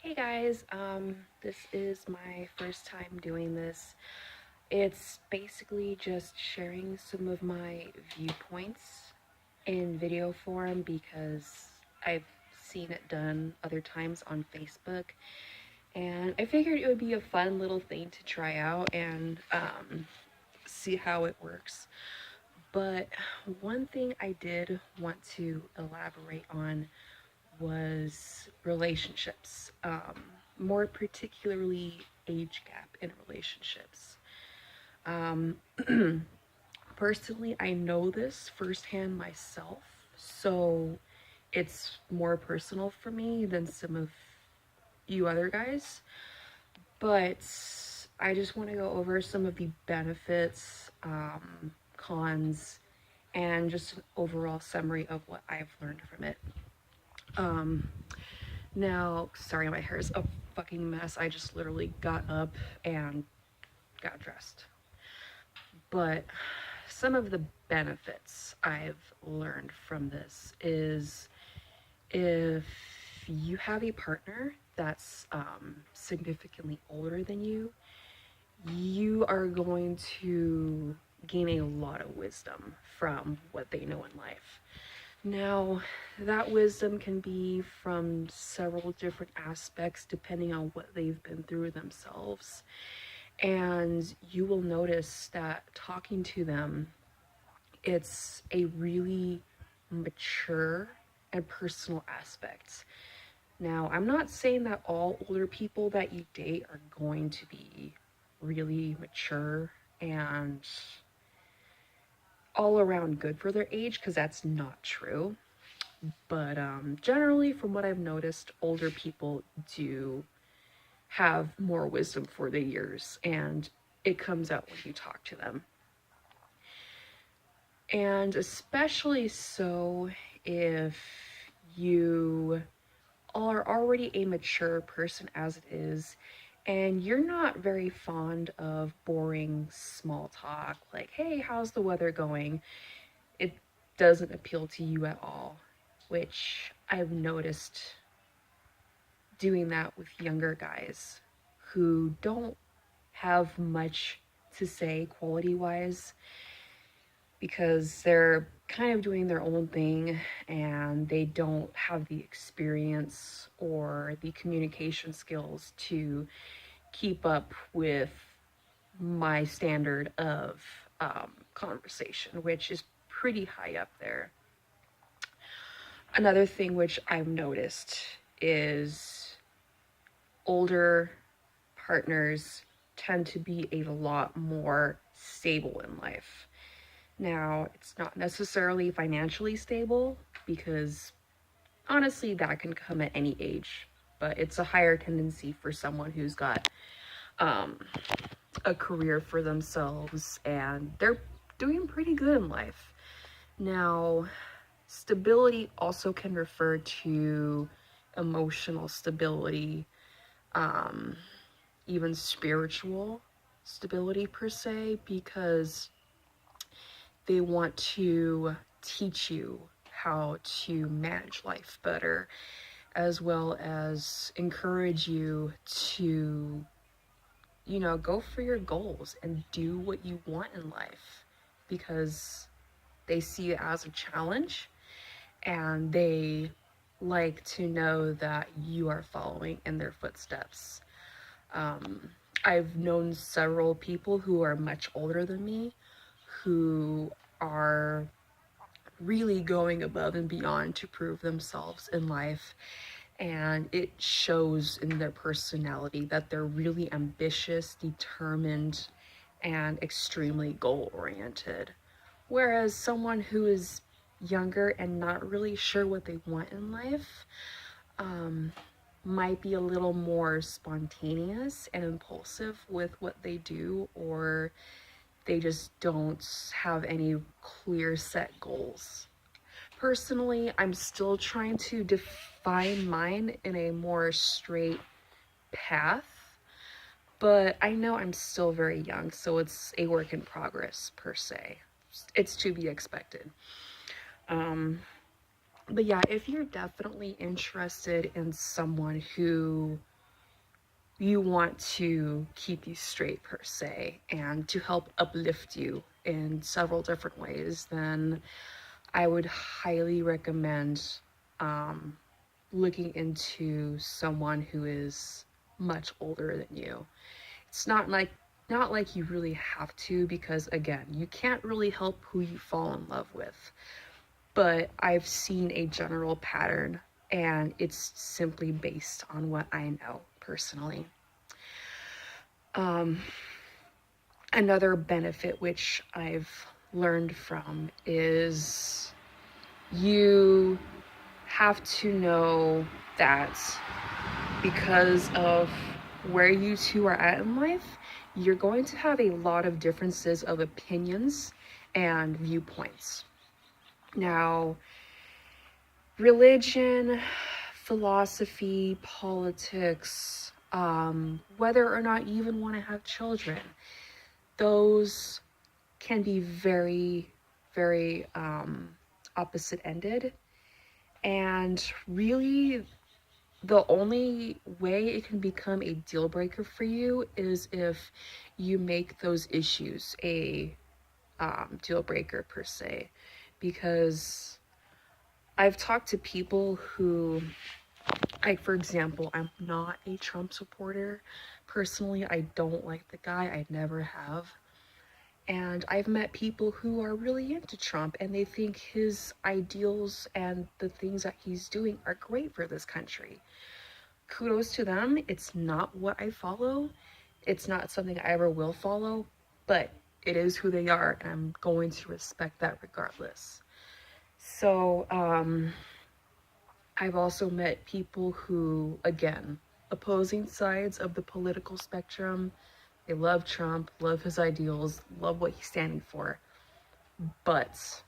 Hey guys, this is my first time doing this. It's basically just sharing some of my viewpoints in video form because I've seen it done other times on Facebook, and I figured it would be a fun little thing to try out and see how it works. But one thing I did want to elaborate on was relationships, more particularly age gap in relationships. Um, Personally, I know this firsthand myself, so it's more personal for me than some of you other guys. But I just want to go over some of the benefits, cons, and just an overall summary of what I've learned from it. Um, Now, sorry, my hair is a fucking mess. I just literally got up and got dressed. But some of the benefits I've learned from this is if you have a partner that's significantly older than you are going to gain a lot of wisdom from what they know in life. Now, that wisdom can be from several different aspects depending on what they've been through themselves. And you will notice that talking to them, it's a really mature and personal aspect. Now, I'm not saying that all older people that you date are going to be really mature and all around good for their age, because that's not true. But generally, from what I've noticed, older people do have more wisdom for the years, and it comes out when you talk to them. And especially so if you are already a mature person as it is, and you're not very fond of boring small talk, like, hey, how's the weather going? It doesn't appeal to you at all, which I've noticed doing that with younger guys who don't have much to say quality wise because they're kind of doing their own thing and they don't have the experience or the communication skills to keep up with my standard of conversation, which is pretty high up there. Another thing which I've noticed is older partners tend to be a lot more stable in life. Now, it's not necessarily financially stable because honestly, that can come at any age, but it's a higher tendency for someone who's got um, a career for themselves and they're doing pretty good in life. Now, stability also can refer to emotional stability, um, even spiritual stability per se, because they want to teach you how to manage life better, as well as encourage you to, go for your goals and do what you want in life because they see it as a challenge and they like to know that you are following in their footsteps. Um, I've known several people who are much older than me who are really going above and beyond to prove themselves in life. And it shows in their personality that they're really ambitious, determined, and extremely goal oriented. Whereas someone who is younger and not really sure what they want in life um, might be a little more spontaneous and impulsive with what they do, or they just don't have any clear set goals. Personally, I'm still trying to define mine in a more straight path, but I know I'm still very young, so it's a work in progress per se. It's to be expected. Um, but yeah, if you're definitely interested in someone who you want to keep you straight per se and to help uplift you in several different ways, then I would highly recommend looking into someone who is much older than you. It's not like you really have to, because again, you can't really help who you fall in love with. But I've seen a general pattern, and it's simply based on what I know personally. Another benefit which I've learned from is you have to know that because of where you two are at in life, you're going to have a lot of differences of opinions and viewpoints. Now, religion, philosophy, politics, whether or not you even want to have children, those can be very, very opposite-ended. And really, the only way it can become a deal breaker for you is if you make those issues a deal breaker per se. Because I've talked to people who, like, for example, I'm not a Trump supporter. Personally, I don't like the guy. I never have. And I've met people who are really into Trump, and they think his ideals and the things that he's doing are great for this country. Kudos to them. It's not what I follow. It's not something I ever will follow, but it is who they are, and I'm going to respect that regardless. So, I've also met people who, again, opposing sides of the political spectrum. They love Trump, love his ideals, love what he's standing for, but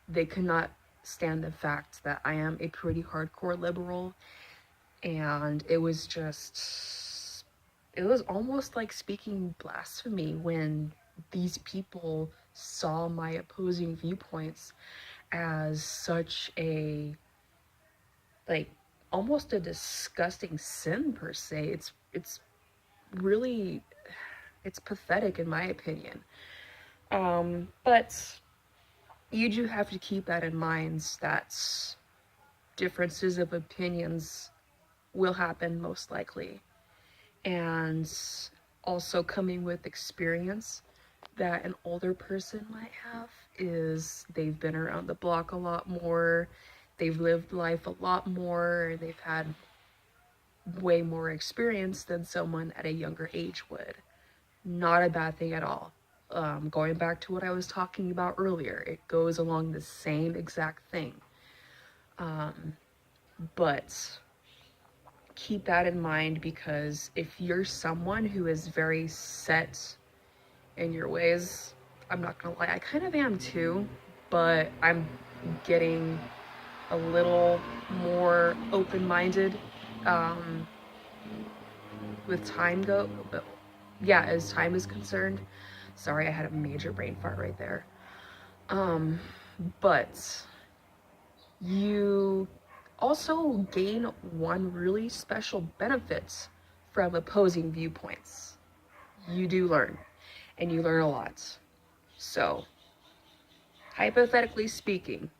they could not stand the fact that I am a pretty hardcore liberal, and it was almost like speaking blasphemy when these people saw my opposing viewpoints as such a, like, almost a disgusting sin per se. It's really, it's pathetic in my opinion. But you do have to keep that in mind, that differences of opinions will happen most likely. And also coming with experience that an older person might have is they've been around the block a lot more, they've lived life a lot more, they've had way more experience than someone at a younger age would. Not a bad thing at all. Going back to what I was talking about earlier, it goes along the same exact thing. But keep that in mind, because if you're someone who is very set in your ways, I'm not gonna lie, I kind of am too, but I'm getting a little more open-minded with time as time is concerned. Sorry, I had a major brain fart right there. But you also gain one really special benefit from opposing viewpoints. You do learn, and you learn a lot. So, hypothetically speaking,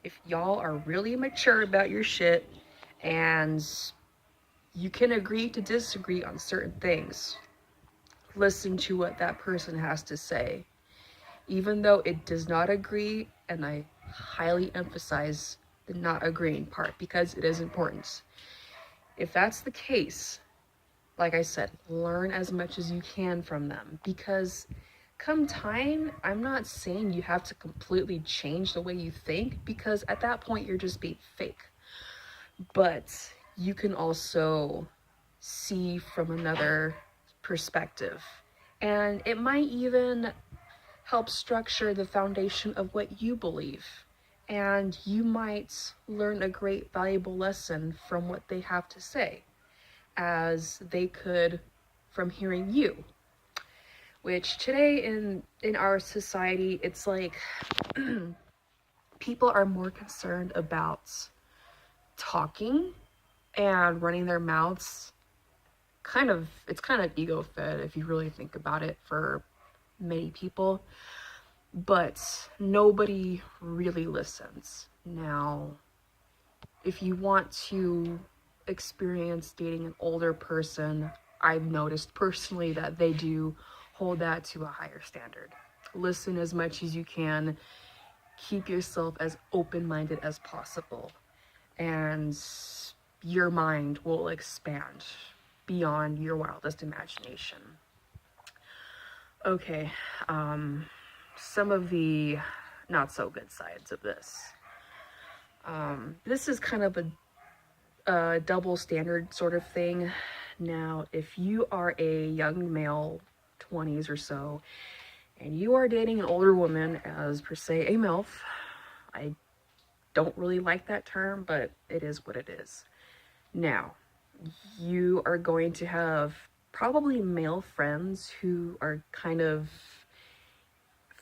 if y'all are really mature about your shit and you can agree to disagree on certain things, listen to what that person has to say. Even though it does not agree, and I highly emphasize the not agreeing part because it is important. If that's the case, like I said, learn as much as you can from them, because come time, I'm not saying you have to completely change the way you think, because at that point you're just being fake. But you can also see from another perspective, and it might even help structure the foundation of what you believe. And you might learn a great valuable lesson from what they have to say, as they could from hearing you. Which today in our society, it's like people are more concerned about talking and running their mouths it's kind of ego fed if you really think about it for many people, but nobody really listens. Now, if you want to experience dating an older person, I've noticed personally that they do hold that to a higher standard. Listen as much as you can, keep yourself as open-minded as possible, and your mind will expand beyond your wildest imagination. Okay, some of the not so good sides of this. This is kind of a double standard sort of thing. Now, if you are a young male, 20s or so, and you are dating an older woman as per se a MILF, I don't really like that term, but it is what it is. Now, you are going to have probably male friends who are kind of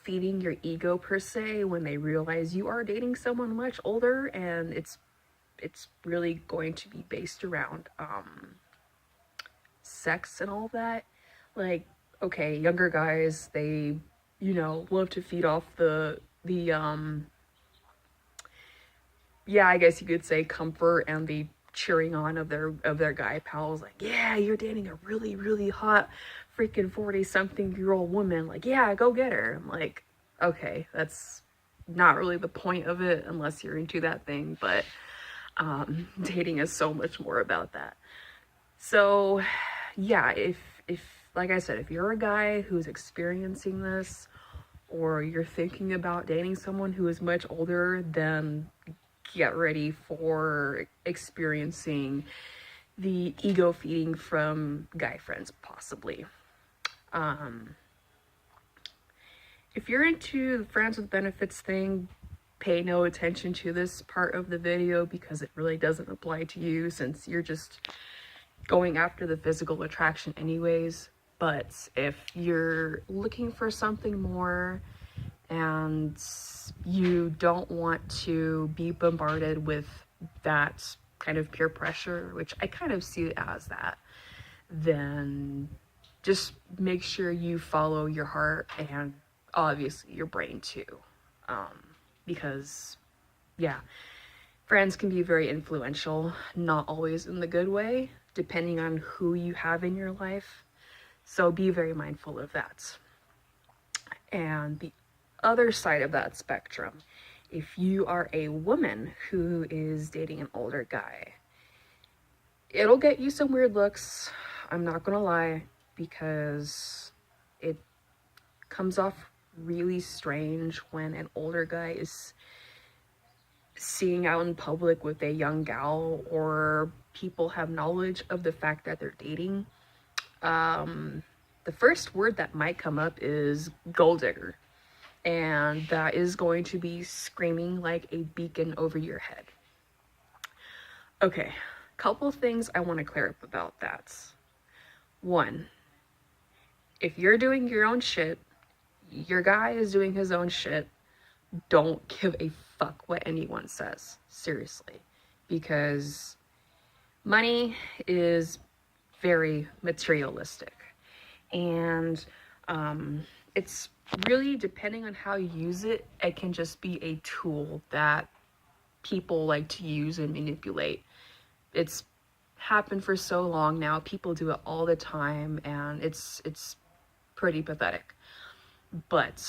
feeding your ego per se when they realize you are dating someone much older, and it's really going to be based around sex and all that. Like, okay, younger guys, they, you know, love to feed off the yeah, I guess you could say comfort and the cheering on of their guy pals. Like, yeah, you're dating a really, really hot freaking 40-something-year-old woman. Like, yeah, go get her. I'm like, okay, that's not really the point of it unless you're into that thing, but dating is so much more about that. So yeah, if like I said, if you're a guy who's experiencing this, or you're thinking about dating someone who is much older, then get ready for experiencing the ego feeding from guy friends, possibly. If you're into the friends with benefits thing, pay no attention to this part of the video because it really doesn't apply to you, since you're just going after the physical attraction anyways. But if you're looking for something more and you don't want to be bombarded with that kind of peer pressure, which I kind of see it as that, then just make sure you follow your heart and obviously your brain too. Because yeah, friends can be very influential, not always in the good way, depending on who you have in your life. So be very mindful of that. And the other side of that spectrum, if you are a woman who is dating an older guy, it'll get you some weird looks, I'm not gonna lie, because it comes off really strange when an older guy is seeing out in public with a young gal, or people have knowledge of the fact that they're dating. The first word that might come up is gold digger, and that is going to be screaming like a beacon over your head. Okay, couple things I want to clear up about that. One, if you're doing your own shit, your guy is doing his own shit, don't give a fuck what anyone says. Seriously. Because money is very materialistic. And it's really, depending on how you use it, it can just be a tool that people like to use and manipulate. It's happened for so long now. People do it all the time, and it's pretty pathetic. But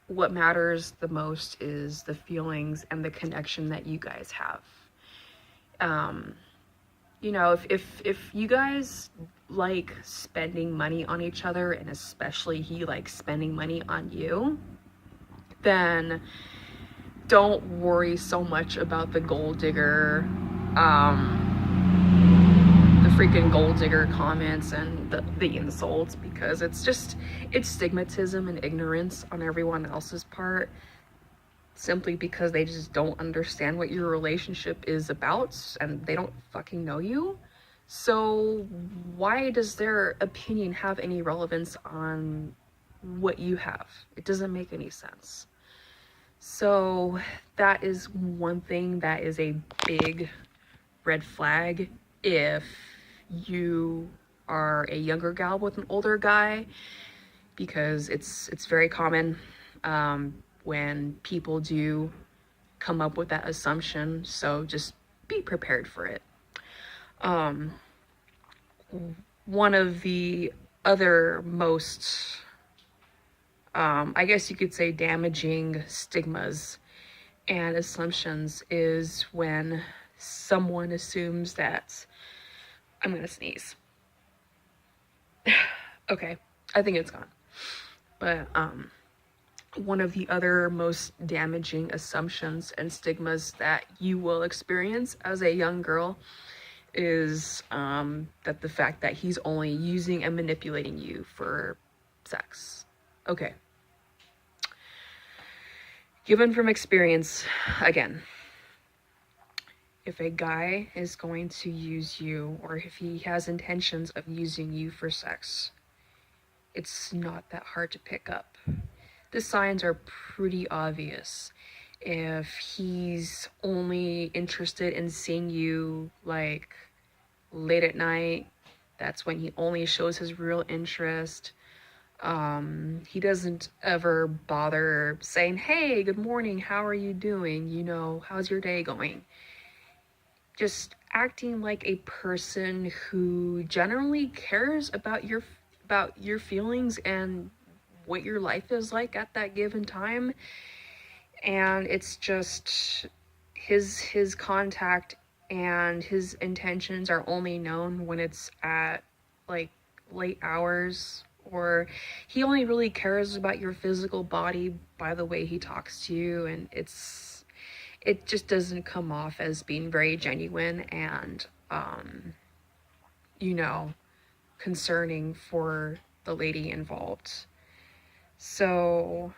what matters the most is the feelings and the connection that you guys have. You know, if you guys like spending money on each other, and especially he likes spending money on you, then don't worry so much about the gold digger, the freaking gold digger comments and the insults, because it's stigmatism and ignorance on everyone else's part, simply because they just don't understand what your relationship is about and they don't fucking know you. So why does their opinion have any relevance on what you have? It doesn't make any sense. So that is one thing that is a big red flag if you are a younger gal with an older guy, because it's very common when people do come up with that assumption. So just be prepared for it. One of the other most, I guess you could say, damaging stigmas and assumptions is when someone assumes that, I'm gonna sneeze. Okay, I think it's gone. But one of the other most damaging assumptions and stigmas that you will experience as a young girl is that the fact that he's only using and manipulating you for sex. Okay. Given from experience, again, if a guy is going to use you, or if he has intentions of using you for sex, it's not that hard to pick up. The signs are pretty obvious. If he's only interested in seeing you like late at night, that's when he only shows his real interest. He doesn't ever bother saying, hey, good morning, how are you doing? You know, how's your day going? Just acting like a person who generally cares about your feelings and what your life is like at that given time. And it's just his contact and his intentions are only known when it's at like late hours, or he only really cares about your physical body by the way he talks to you, and it just doesn't come off as being very genuine and you know, concerning for the lady involved. So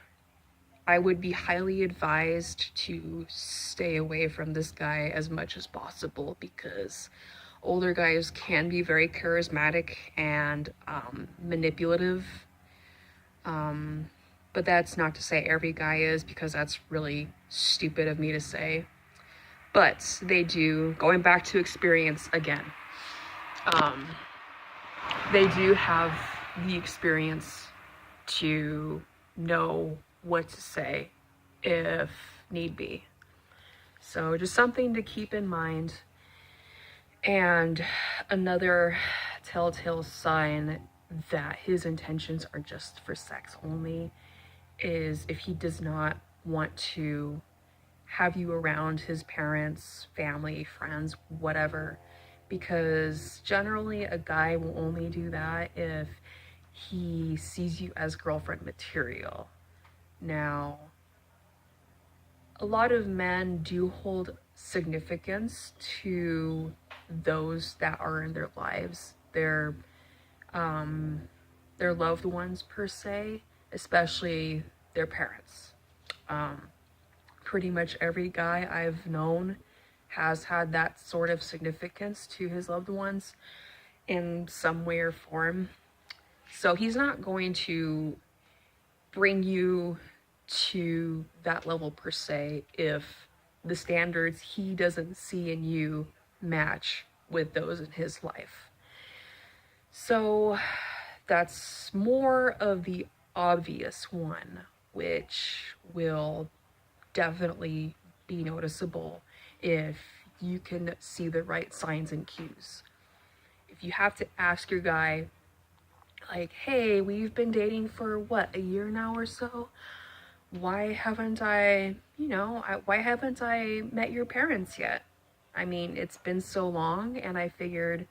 I would be highly advised to stay away from this guy as much as possible, because older guys can be very charismatic and manipulative. But that's not to say every guy is, because that's really stupid of me to say. But they do, going back to experience again, they do have the experience to know what to say if need be. So just something to keep in mind. And another telltale sign that his intentions are just for sex only is if he does not want to have you around his parents, family, friends, whatever. Because generally a guy will only do that if he sees you as girlfriend material. Now, a lot of men do hold significance to those that are in their lives, their loved ones per se, especially their parents. Pretty much every guy I've known has had that sort of significance to his loved ones in some way or form. So he's not going to bring you to that level per se if the standards he doesn't see in you match with those in his life. So that's more of the obvious one, which will definitely be noticeable if you can see the right signs and cues. If you have to ask your guy, like, hey, we've been dating for what, a year now or so? Why haven't I met your parents yet? I mean, it's been so long, and I figured,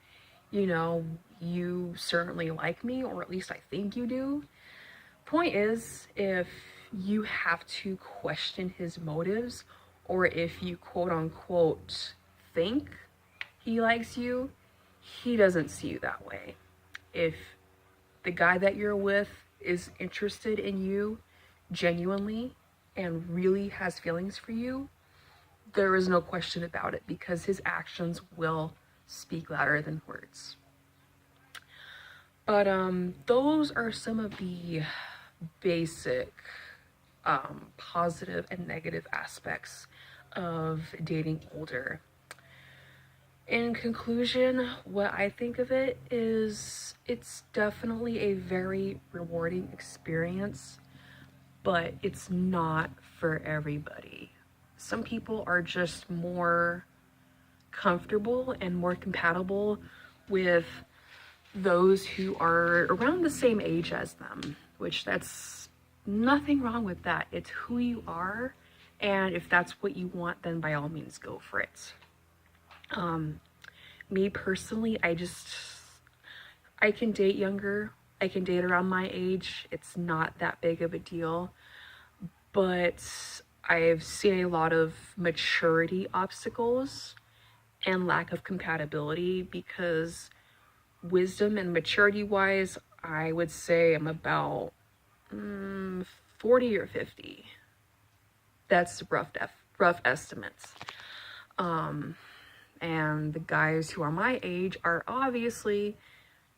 you certainly like me, or at least I think you do. Point is, if you have to question his motives, or if you quote unquote think he likes you, he doesn't see you that way. If the guy that you're with is interested in you genuinely and really has feelings for you, there is no question about it, because his actions will speak louder than words. But those are some of the basic positive and negative aspects of dating older. In conclusion, what I think of it is it's definitely a very rewarding experience, but it's not for everybody. Some people are just more comfortable and more compatible with those who are around the same age as them, which that's nothing wrong with that. It's who you are, and if that's what you want, then by all means go for it. Me personally, I can date younger. I can date around my age. It's not that big of a deal. But I've seen a lot of maturity obstacles and lack of compatibility because wisdom and maturity wise, I would say I'm about 40 or 50. That's rough estimates. And the guys who are my age are obviously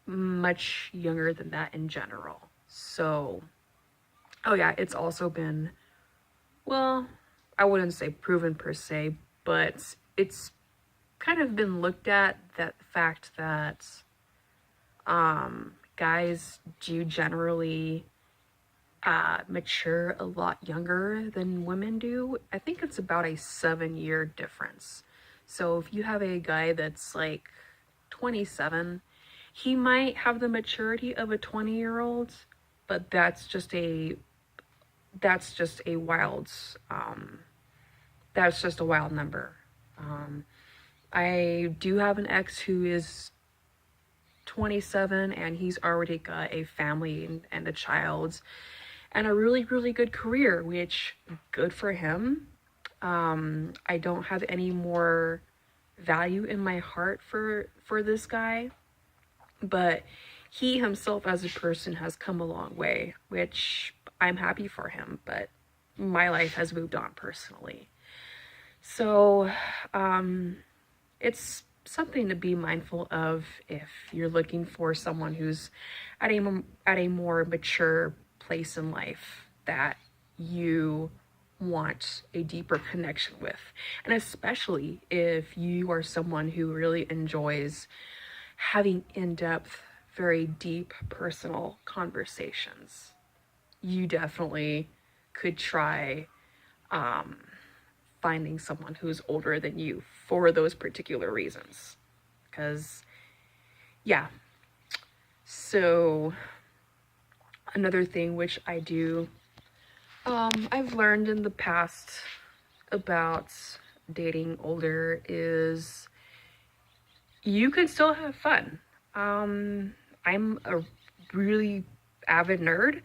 much younger than that in general. So, oh yeah, it's also been, well, I wouldn't say proven per se, but it's kind of been looked at that fact that guys do generally mature a lot younger than women do. I think it's about a 7 year difference. So if you have a guy that's like 27, he might have the maturity of a 20-year-old, but that's just a wild that's just a wild number. I do have an ex who is 27 and he's already got a family and a child and a really, really good career, which good for him. I don't have any more value in my heart for this guy, but he himself as a person has come a long way, which I'm happy for him, but my life has moved on personally. So, it's something to be mindful of if you're looking for someone who's at a more mature place in life that you want a deeper connection with. And especially if you are someone who really enjoys having in-depth, very deep personal conversations. You definitely could try finding someone who's older than you for those particular reasons. Because, yeah. So, another thing which I do, I've learned in the past about dating older is you can still have fun. I'm a really avid nerd.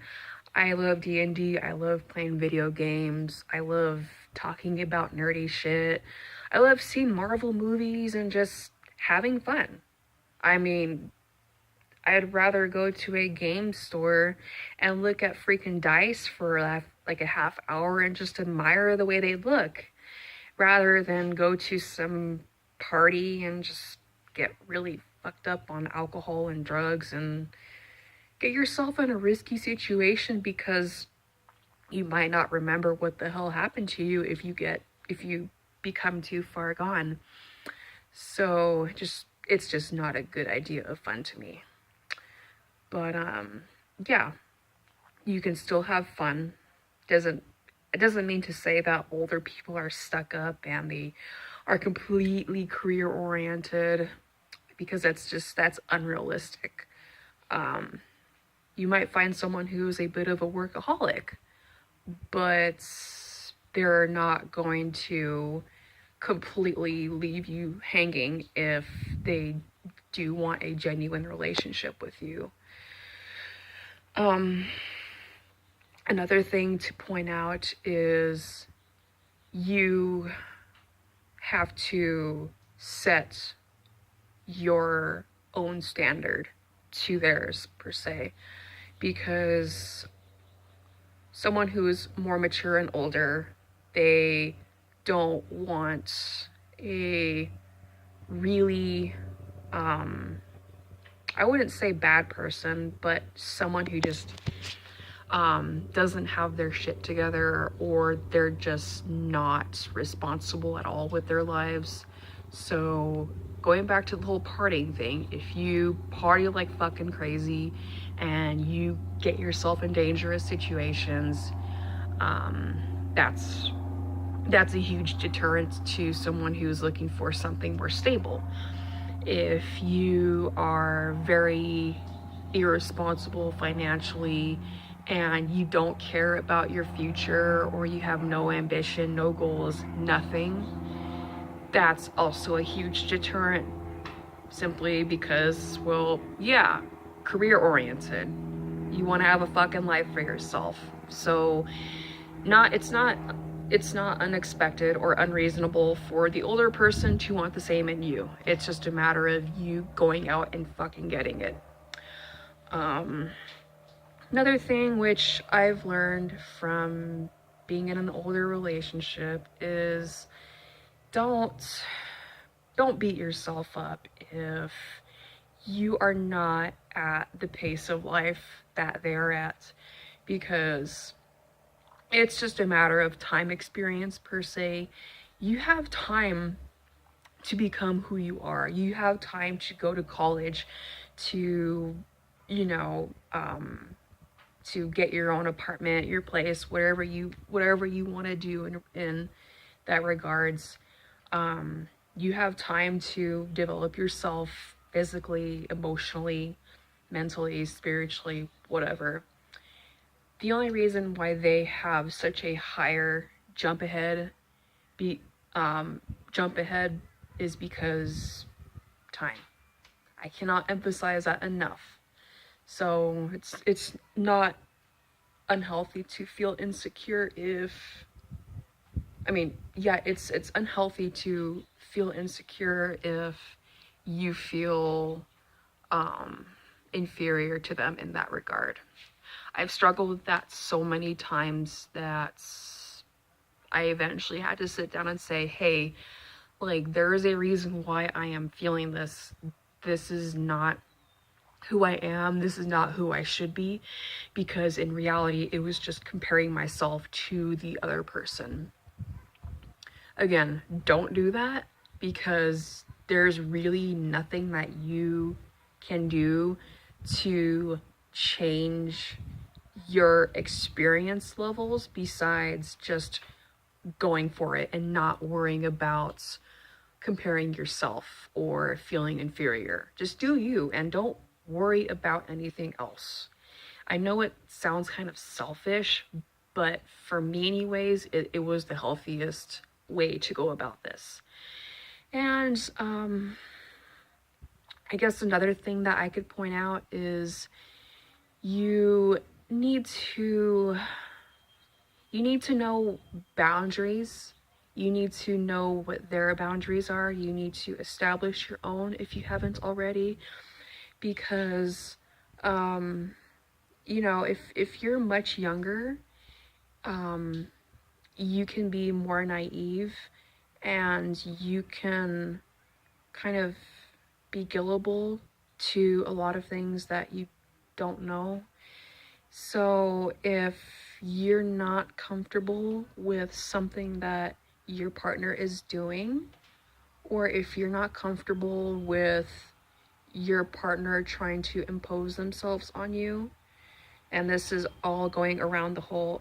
I love D&D. I love playing video games. I love talking about nerdy shit. I love seeing Marvel movies and just having fun. I mean, I'd rather go to a game store and look at freaking dice for like a half hour and just admire the way they look rather than go to some party and just get really fucked up on alcohol and drugs and get yourself in a risky situation because you might not remember what the hell happened to you if you become too far gone. So it's just not a good idea of fun to me. But yeah, you can still have fun. It doesn't mean to say that older people are stuck up and they are completely career oriented because that's unrealistic. You might find someone who's a bit of a workaholic, but they're not going to completely leave you hanging if they do want a genuine relationship with you. Another thing to point out is you have to set your own standard to theirs, per se, because someone who is more mature and older, they don't want a really, I wouldn't say bad person, but someone who just doesn't have their shit together or they're just not responsible at all with their lives. So going back to the whole partying thing, if you party like fucking crazy and you get yourself in dangerous situations, um, that's that's a huge deterrent to someone who's looking for something more stable. If you are very irresponsible financially and you don't care about your future, or you have no ambition, no goals, nothing, that's also a huge deterrent, simply because, well, yeah, career oriented. You want to have a fucking life for yourself. So not it's not unexpected or unreasonable for the older person to want the same in you. It's just a matter of you going out and fucking getting it. Another thing which I've learned from being in an older relationship is don't beat yourself up if you are not at the pace of life that they're at, because it's just a matter of time experience per se. You have time to become who you are. You have time to go to college, to, you know, to get your own apartment, your place, whatever you want to do in that regards. You have time to develop yourself physically, emotionally, mentally, spiritually, whatever. The only reason why they have such a higher be jump ahead is because time. I cannot emphasize that enough. So it's not unhealthy to feel insecure if, I mean, yeah, it's unhealthy to feel insecure if you feel inferior to them in that regard. I've struggled with that so many times that I eventually had to sit down and say, hey, like, there is a reason why I am feeling this. This is not who I am. This is not who I should be. Because in reality, it was just comparing myself to the other person. Again, don't do that, because there's really nothing that you can do to change your experience levels besides just going for it and not worrying about comparing yourself or feeling inferior. Just do you and don't worry about anything else. I know it sounds kind of selfish, but for me anyways, it was the healthiest way to go about this. And I guess another thing that I could point out is you need to know boundaries. You need to know what their boundaries are. You need to establish your own if you haven't already, because you know, if you're much younger, you can be more naive and you can kind of be gullible to a lot of things that you don't know. So if you're not comfortable with something that your partner is doing, or if you're not comfortable with your partner trying to impose themselves on you, and this is all going around the whole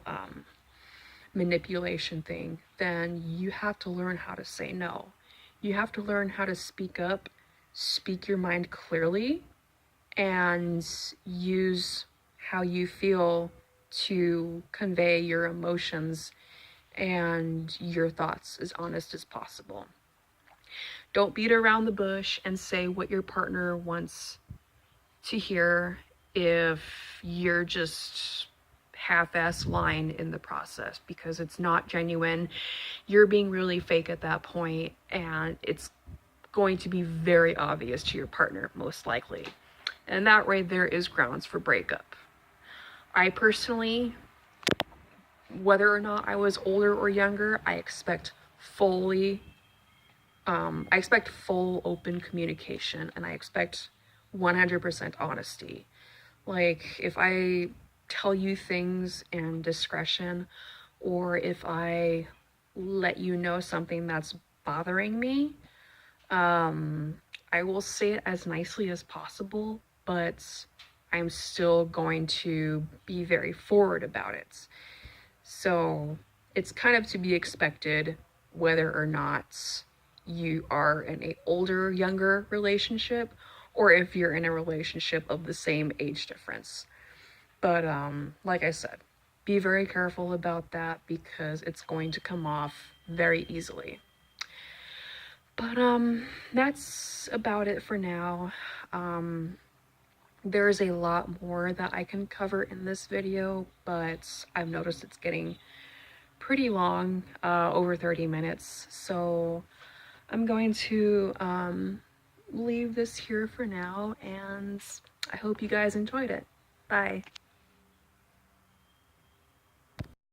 manipulation thing, then you have to learn how to say no. You have to learn how to speak up, speak your mind clearly, and use how you feel to convey your emotions and your thoughts as honest as possible. Don't beat around the bush and say what your partner wants to hear if you're just half-ass lying in the process, because it's not genuine. You're being really fake at that point, and it's going to be very obvious to your partner, most likely. And that right there is grounds for breakup. I personally, whether or not I was older or younger, I expect full open communication, and I expect 100% honesty. Like, if I tell you things in discretion, or if I let you know something that's bothering me, I will say it as nicely as possible, but I'm still going to be very forward about it. So it's kind of to be expected whether or not you are in a older, younger relationship or if you're in a relationship of the same age difference. But like I said, be very careful about that because it's going to come off very easily. But that's about it for now. There's a lot more that I can cover in this video, but I've noticed it's getting pretty long, over 30 minutes. So I'm going to leave this here for now, and I hope you guys enjoyed it. Bye.